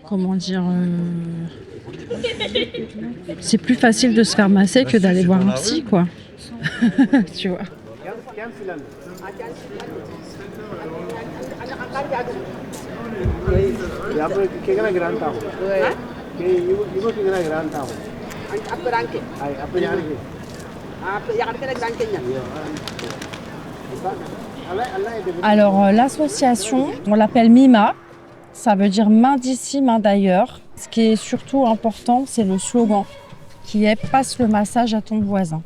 comment dire, c'est plus facile de se faire masser que d'aller voir un psy, quoi. Tu vois. Alors, l'association, on l'appelle MIMA, ça veut dire main d'ici, main d'ailleurs. Ce qui est surtout important, c'est le slogan qui est « Passe le massage à ton voisin ».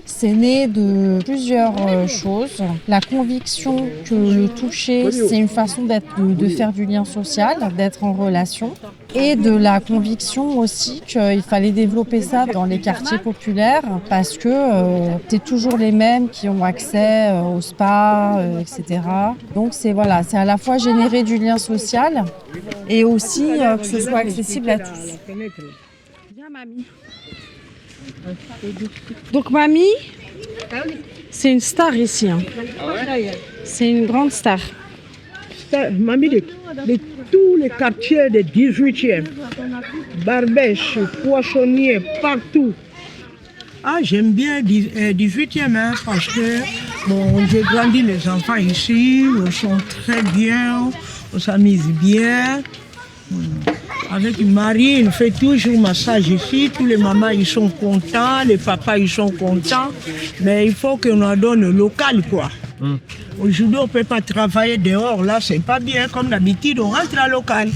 C'est né de plusieurs choses. La conviction que le toucher, c'est une façon de faire du lien social, d'être en relation. Et de la conviction aussi qu'il fallait développer ça dans les quartiers populaires parce que c'est toujours les mêmes qui ont accès au spa, etc. Donc c'est à la fois générer du lien social et aussi que ce soit accessible à tous. Viens, mamie. Donc mamie, c'est une star ici. Hein. C'est une grande star. Mamie de tous les quartiers des 18e, Barbèche, Poissonnier, partout. Ah, j'aime bien 18e hein, parce que j'ai grandi les enfants ici, ils sont très bien, on s'amuse bien. Avec le mari, il fait toujours massage ici. Tous les mamans, ils sont contents, les papas, ils sont contents. Mais il faut qu'on en donne le local, quoi. Aujourd'hui, on ne peut pas travailler dehors. Là, c'est pas bien. Comme d'habitude, on rentre à local.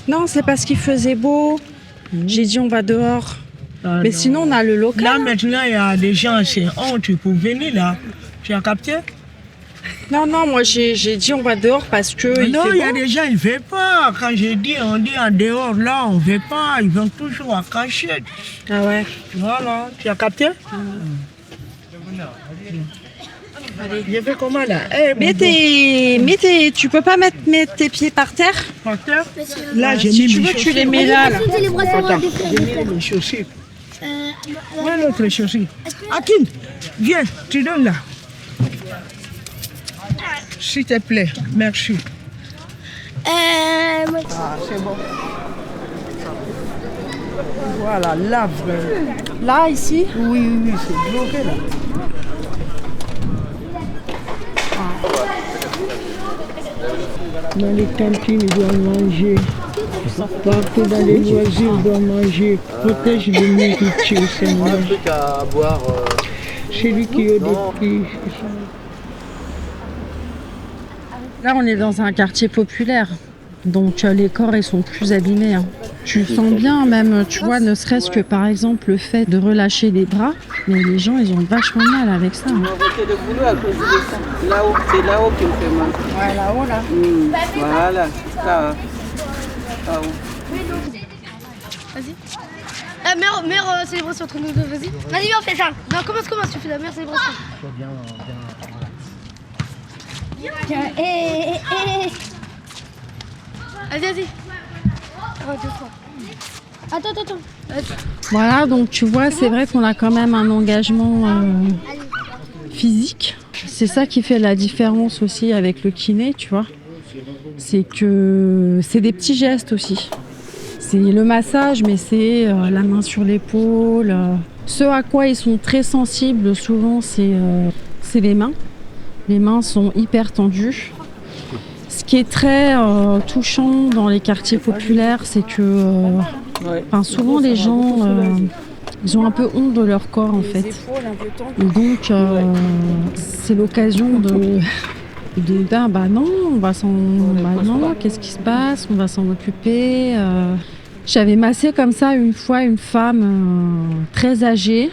Non, c'est parce qu'il faisait beau. J'ai dit, on va dehors. Mais non. Sinon, on a le local. Là, maintenant, il y a des gens, c'est honte pour venir là. Tu as capté? Non, moi j'ai dit on va dehors parce que. Non, il y a des gens, ils ne veulent pas. Quand je dis, on dit en dehors, là, on ne veut pas. Ils vont toujours à cachette. Ah ouais. Voilà, tu as capté? Allez. Je fais comment là? Tu peux pas mettre tes pieds par terre? Par terre? Là, j'ai si mis tu veux, tu les mets là. Attends, j'ai mis les chaussures. Où est l'autre chaussure? Akin, viens, tu donnes là. S'il te plaît, merci. Ah, c'est bon. Voilà, là, là, ici? Oui, c'est bloqué là. Dans les cantines, ils doivent manger. Partout dans les loisirs, ils doivent manger. Protège les nourritures, Seigneur. Un truc à boire. C'est lui qui a des prix. Là, on est dans un quartier populaire, donc les corps ils sont plus abîmés. Hein. Tu sens bien, même, tu vois, ne serait-ce que par exemple le fait de relâcher les bras, mais les gens ils ont vachement mal avec ça. Hein. Le boulot à cause de ça. Là-haut, c'est là-haut qui me fait mal. Ouais, là-haut, là. Voilà, là. Là-haut. Vas-y. Meilleure célébration entre nous deux, vas-y. Vas-y, viens, on fait ça. Non, commence, tu fais la meilleure célébration. Vas-y. Attends. Voilà, donc tu vois, c'est vrai qu'on a quand même un engagement physique. C'est ça qui fait la différence aussi avec le kiné, tu vois. C'est que c'est des petits gestes aussi. C'est le massage, mais c'est la main sur l'épaule. Ce à quoi ils sont très sensibles souvent, c'est les mains. Les mains sont hyper tendues. Ce qui est très touchant dans les quartiers populaires, c'est que souvent les gens ils ont un peu honte de leur corps en fait. Et donc c'est l'occasion de non, on va non, qu'est-ce qui se passe? On va s'en occuper. J'avais massé comme ça une fois une femme très âgée.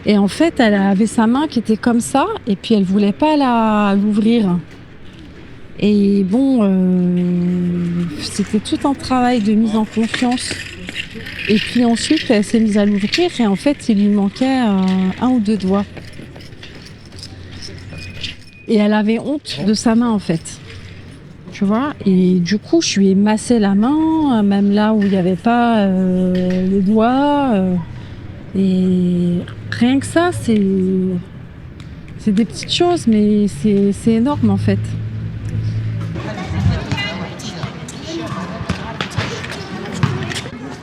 Et en fait, elle avait sa main qui était comme ça, et puis elle voulait pas l'ouvrir. Et bon, c'était tout un travail de mise en confiance. Et puis ensuite, elle s'est mise à l'ouvrir, et en fait, il lui manquait un ou deux doigts. Et elle avait honte de sa main, en fait. Tu vois? Et du coup, je lui ai massé la main, même là où il n'y avait pas les doigts. Et rien que ça, c'est des petites choses, mais c'est énorme en fait.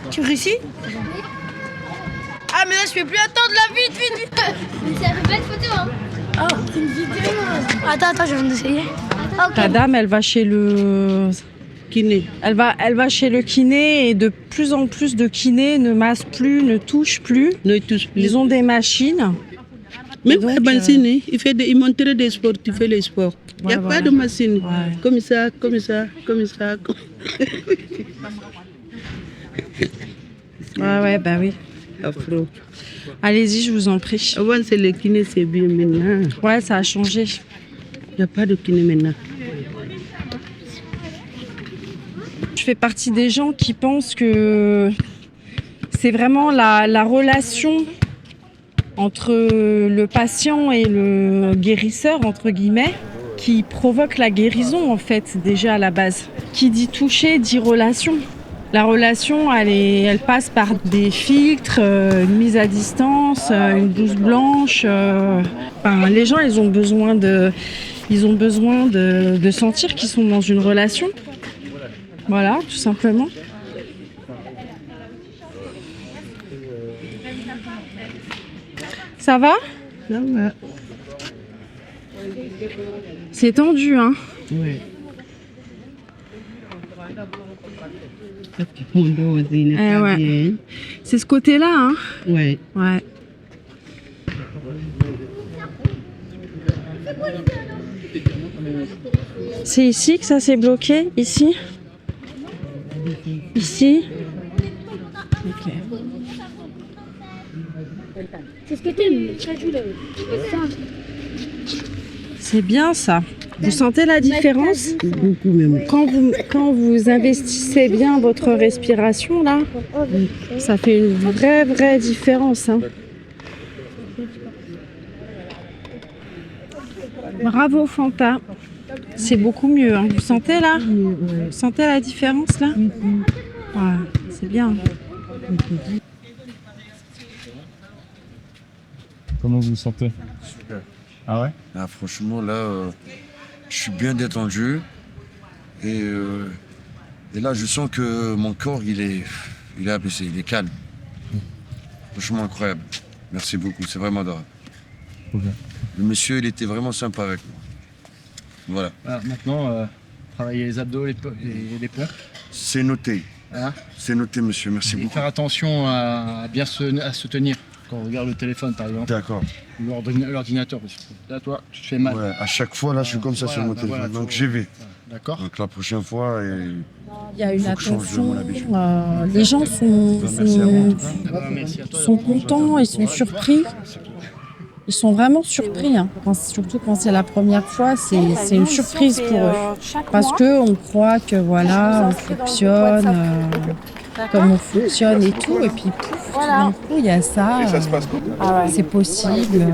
Tu réussis? Ah, mais là, je peux plus attendre, là, vite, vite, vite. Mais c'est une belle photo, hein. Oh, c'est une vidéo. Attends, je viens d'essayer. Ta dame, elle va chez le... Kiné. Elle va chez le kiné et de plus en plus de kinés ne massent plus, ne touchent plus. Ne touche plus. Ils ont des machines. Même donc, pas de machine, il montre des sports, tu fais les sports. Il n'y a voilà. pas de machine. Ouais. Comme ça, comme ça, comme ça. Ouais, bah oui. Afro. Allez-y, je vous en prie. Avant, c'est le kiné, c'est bien maintenant. Ouais, ça a changé. Il n'y a pas de kiné maintenant. Je fais partie des gens qui pensent que c'est vraiment la relation entre le patient et le guérisseur, entre guillemets, qui provoque la guérison, en fait, déjà à la base. Qui dit toucher, dit relation. La relation, elle passe par des filtres, une mise à distance, une blouse blanche. Enfin, les gens, ils ont besoin de sentir qu'ils sont dans une relation. Voilà, tout simplement. Ça va? Ça va. C'est tendu, hein? Ouais. Mon dos aussi n'est pas ouais. bien. C'est ce côté-là, hein? Ouais. Ouais. C'est ici que ça s'est bloqué? Ici? Ici? Ok. C'est ce que t'aimes, très joli. C'est bien ça. Vous sentez la différence? Beaucoup même. Quand vous investissez bien votre respiration, là, ça fait une vraie différence, hein. Bravo Fanta. C'est beaucoup mieux, hein. Vous sentez là? Vous sentez la différence là? Ouais, c'est bien. Comment vous vous sentez? Super. Ah ouais? Ah, franchement, là, je suis bien détendu. Et là, je sens que mon corps, il est apaisé, il est calme. Franchement, incroyable. Merci beaucoup, c'est vraiment adorable. Ok. Le monsieur, il était vraiment sympa avec moi. Voilà. Alors, maintenant, travailler les abdos, les pompes. C'est noté. Hein, C'est noté, monsieur. Merci et beaucoup. faire attention à bien se tenir quand on regarde le téléphone, par exemple, D'accord. ou l'ordinateur. Parce que là, toi, tu te fais mal. Ouais, à chaque fois, là, je suis comme ça sur mon téléphone. voilà, Donc, faut- j'y vais. D'accord. Donc, la prochaine fois, Il y a une Faut que je change de mon attention. habitude. Les gens merci à vous, en tout cas. Ah bah, merci à toi. sont contents, ils sont surpris. Ils sont vraiment surpris, hein. Surtout quand c'est la première fois, c'est une surprise pour eux. Parce qu'on croit que voilà, on fonctionne comme on fonctionne et tout, et puis pouf, tout d'un coup il y a ça, c'est possible,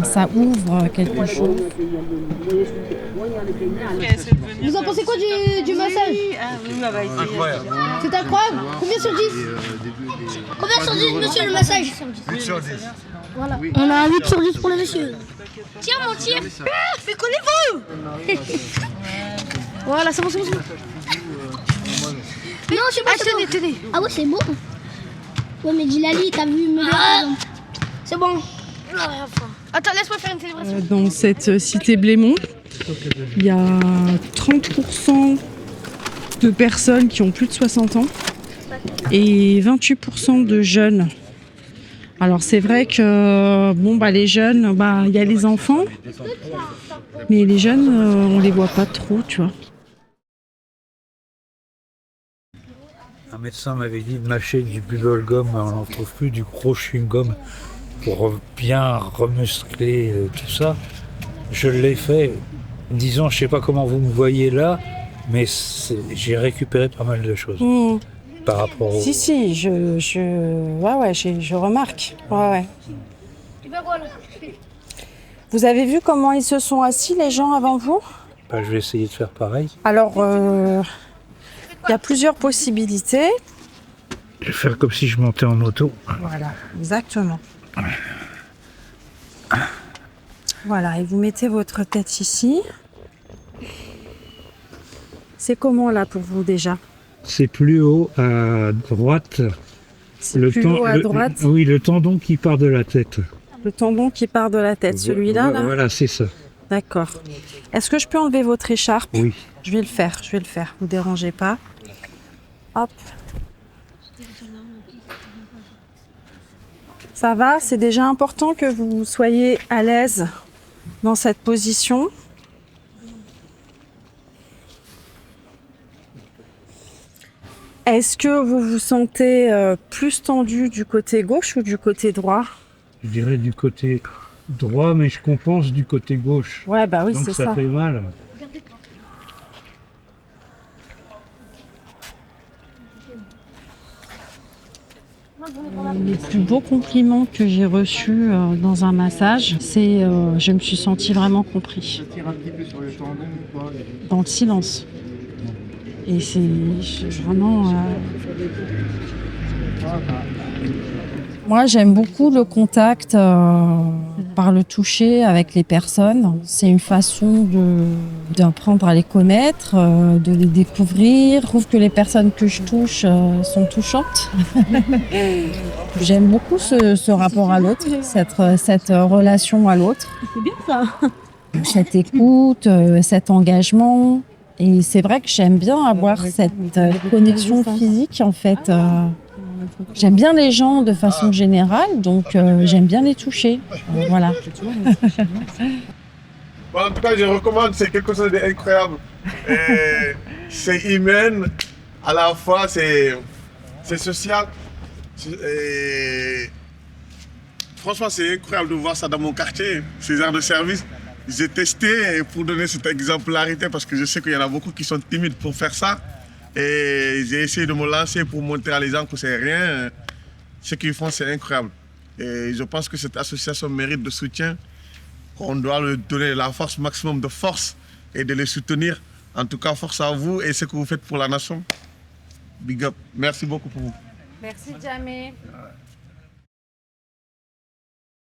ça ouvre quelque chose. Vous en pensez quoi du massage? Incroyable. C'est incroyable. Combien sur 10? Combien sur 10, monsieur, le massage? 8 sur 10. Voilà. On a un 8 sur 10 pour le monsieur. Tiens, mon tir. Mais connais-vous? Voilà, c'est bon. Non, je sais pas, tenez. Ah ouais, c'est beau. Ouais, mais Djilali, t'as vu me C'est bon. Attends, laisse-moi faire une célébration. Dans cette cité Blémont, il y a 30% de personnes qui ont plus de 60 ans et 28% de jeunes. Alors c'est vrai que les jeunes, il y a les enfants, mais les jeunes, on les voit pas trop, tu vois. Un médecin m'avait dit de mâcher du bubble gum, on n'en trouve plus, du gros chewing-gum pour bien remuscler tout ça. Je l'ai fait, disons, je sais pas comment vous me voyez là, mais j'ai récupéré pas mal de choses par rapport au... Si, je remarque. Ouais. Vous avez vu comment ils se sont assis, les gens avant vous? Bah, je vais essayer de faire pareil. Alors, il y a plusieurs possibilités. Je vais faire comme si je montais en moto. Voilà, exactement. Voilà, et vous mettez votre tête ici. C'est comment là pour vous déjà? C'est plus haut à droite. C'est plus haut à droite. Oui, le tendon qui part de la tête. Le tendon qui part de la tête, celui-là là. Voilà, c'est ça. D'accord. Est-ce que je peux enlever votre écharpe? Oui. Je vais le faire, vous dérangez pas. Hop. Ça va, c'est déjà important que vous soyez à l'aise dans cette position. Est-ce que vous vous sentez plus tendu du côté gauche ou du côté droit? Je dirais du côté droit, mais je compense du côté gauche. Ouais, bah oui, donc c'est ça ça. fait mal. Les plus beaux compliments que j'ai reçus dans un massage, c'est je me suis sentie vraiment compris. Dans le silence. Et c'est vraiment... Moi, j'aime beaucoup le contact par le toucher avec les personnes. C'est une façon d'apprendre à les connaître, de les découvrir. Je trouve que les personnes que je touche sont touchantes. J'aime beaucoup ce rapport à l'autre, cette relation à l'autre. C'est bien ça. Cette écoute, cet engagement. Et c'est vrai que j'aime bien avoir cette connexion physique, en fait. J'aime bien les gens de façon générale, donc j'aime bien les toucher. Voilà. Bon, en tout cas, je recommande, c'est quelque chose d'incroyable. C'est humain, à la fois c'est social. Et franchement, c'est incroyable de voir ça dans mon quartier, ces aires de service. J'ai testé pour donner cette exemplarité parce que je sais qu'il y en a beaucoup qui sont timides pour faire ça. Et j'ai essayé de me lancer pour montrer à les gens que c'est rien. Ce qu'ils font, c'est incroyable. Et je pense que cette association mérite de soutien. On doit leur donner la force, maximum de force et de les soutenir. En tout cas, force à vous et ce que vous faites pour la nation. Big up. Merci beaucoup pour vous. Merci, Jamé.